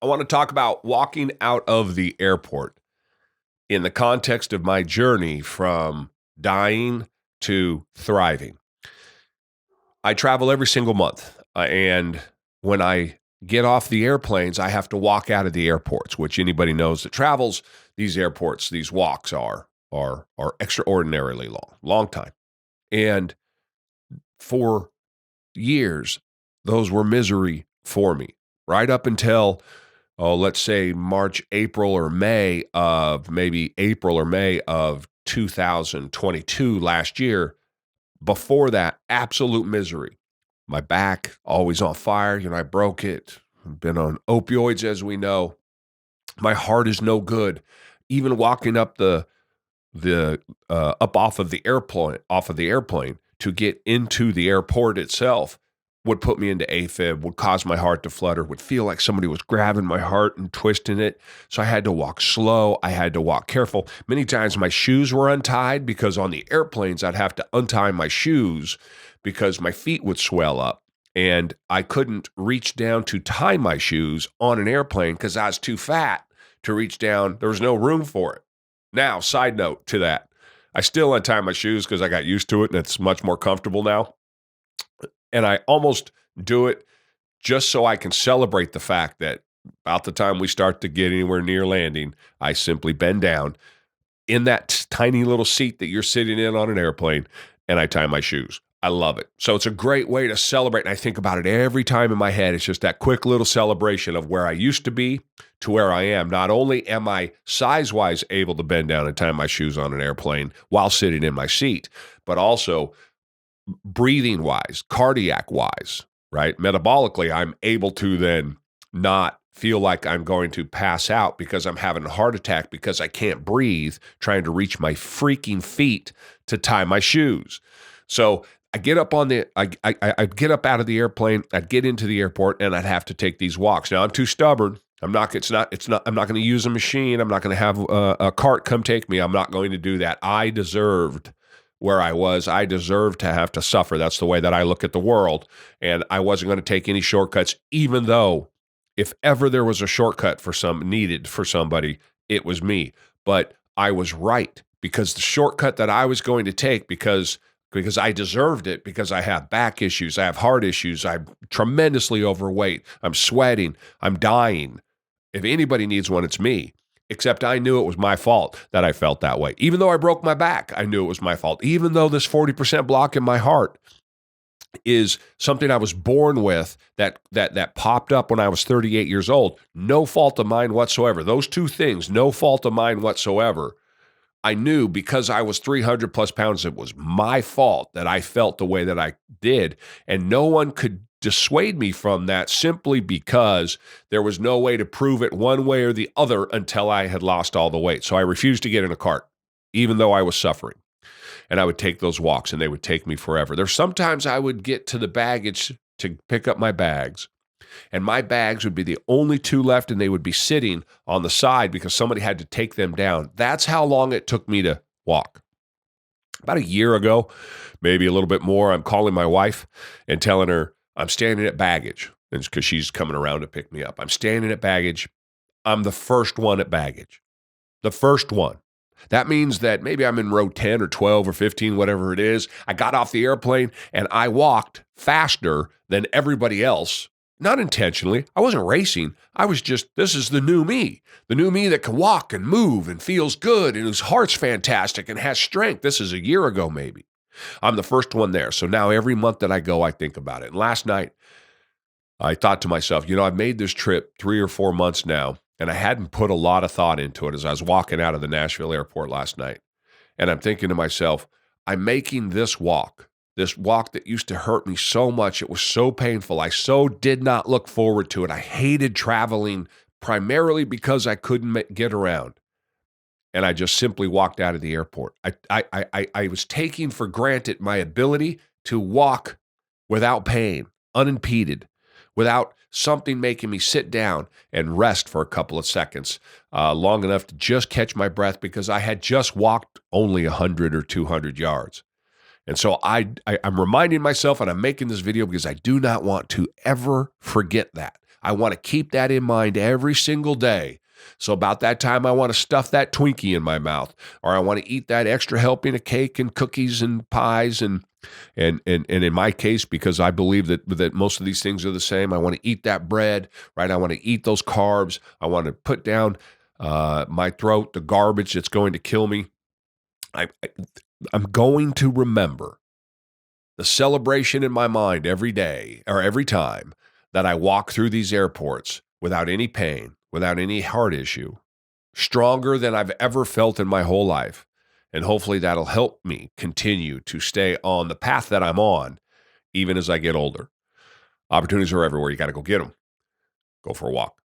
I want to talk about walking out of the airport in the context of my journey from dying to thriving. I travel every single month, and when I get off the airplanes, I have to walk out of the airports, which anybody knows that travels, these airports, these walks are extraordinarily long time. And for years, those were misery for me, right up until let's say March, April, or May of 2022 last year. Before that, absolute misery. My back always on fire. I broke it. I've been on opioids, as we know. My heart is no good. Even walking up up off of the airplane to get into the airport itself would put me into AFib, would cause my heart to flutter, would feel like somebody was grabbing my heart and twisting it. So I had to walk slow. I had to walk careful. Many times my shoes were untied because on the airplanes, I'd have to untie my shoes because my feet would swell up. And I couldn't reach down to tie my shoes on an airplane because I was too fat to reach down. There was no room for it. Now, side note to that, I still untie my shoes because I got used to it and it's much more comfortable now. And I almost do it just so I can celebrate the fact that about the time we start to get anywhere near landing, I simply bend down in that tiny little seat that you're sitting in on an airplane, and I tie my shoes. I love it. So it's a great way to celebrate, and I think about it every time in my head. It's just that quick little celebration of where I used to be to where I am. Not only am I size-wise able to bend down and tie my shoes on an airplane while sitting in my seat, but also breathing-wise, cardiac-wise, right? Metabolically, I'm able to then not feel like I'm going to pass out because I'm having a heart attack because I can't breathe trying to reach my freaking feet to tie my shoes. So I get up I'd get up out of the airplane, I'd get into the airport, and I'd have to take these walks. Now I'm too stubborn. I'm not going to use a machine. I'm not going to have a cart come take me. I'm not going to do that. I deserved where I was. I deserved to have to suffer. That's the way that I look at the world. And I wasn't going to take any shortcuts, even though if ever there was a shortcut needed for somebody, it was me. But I was right because the shortcut that I was going to take because I deserved it, because I have back issues, I have heart issues, I'm tremendously overweight, I'm sweating, I'm dying. If anybody needs one, it's me. Except I knew it was my fault that I felt that way. Even though I broke my back, I knew it was my fault. Even though this 40% block in my heart is something I was born with that popped up when I was 38 years old, no fault of mine whatsoever. Those two things, no fault of mine whatsoever. I knew because I was 300 plus pounds, it was my fault that I felt the way that I did. And no one could dissuade me from that simply because there was no way to prove it one way or the other until I had lost all the weight. So I refused to get in a cart, even though I was suffering. And I would take those walks and they would take me forever. There's sometimes I would get to the baggage to pick up my bags, and my bags would be the only two left, and they would be sitting on the side because somebody had to take them down. That's how long it took me to walk. About a year ago, maybe a little bit more, I'm calling my wife and telling her I'm standing at baggage because she's coming around to pick me up. I'm standing at baggage. I'm the first one at baggage. The first one. That means that maybe I'm in row 10 or 12 or 15, whatever it is. I got off the airplane and I walked faster than everybody else. Not intentionally. I wasn't racing. I was just, this is the new me that can walk and move and feels good and whose heart's fantastic and has strength. This is a year ago, maybe. I'm the first one there. So now every month that I go, I think about it. And last night, I thought to myself, I've made this trip 3 or 4 months now, and I hadn't put a lot of thought into it as I was walking out of the Nashville airport last night. And I'm thinking to myself, I'm making this walk that used to hurt me so much. It was so painful. I so did not look forward to it. I hated traveling primarily because I couldn't get around. And I just simply walked out of the airport. I was taking for granted my ability to walk without pain, unimpeded, without something making me sit down and rest for a couple of seconds, long enough to just catch my breath because I had just walked only 100 or 200 yards. And so I'm reminding myself, and I'm making this video because I do not want to ever forget that. I want to keep that in mind every single day. So about that time, I want to stuff that Twinkie in my mouth, or I want to eat that extra helping of cake and cookies and pies and in my case, because I believe that most of these things are the same, I want to eat that bread, right? I want to eat those carbs. I want to put down my throat the garbage that's going to kill me. I'm going to remember the celebration in my mind every day or every time that I walk through these airports without any pain, without any heart issue, stronger than I've ever felt in my whole life. And hopefully that'll help me continue to stay on the path that I'm on, even as I get older. Opportunities are everywhere. You got to go get them. Go for a walk.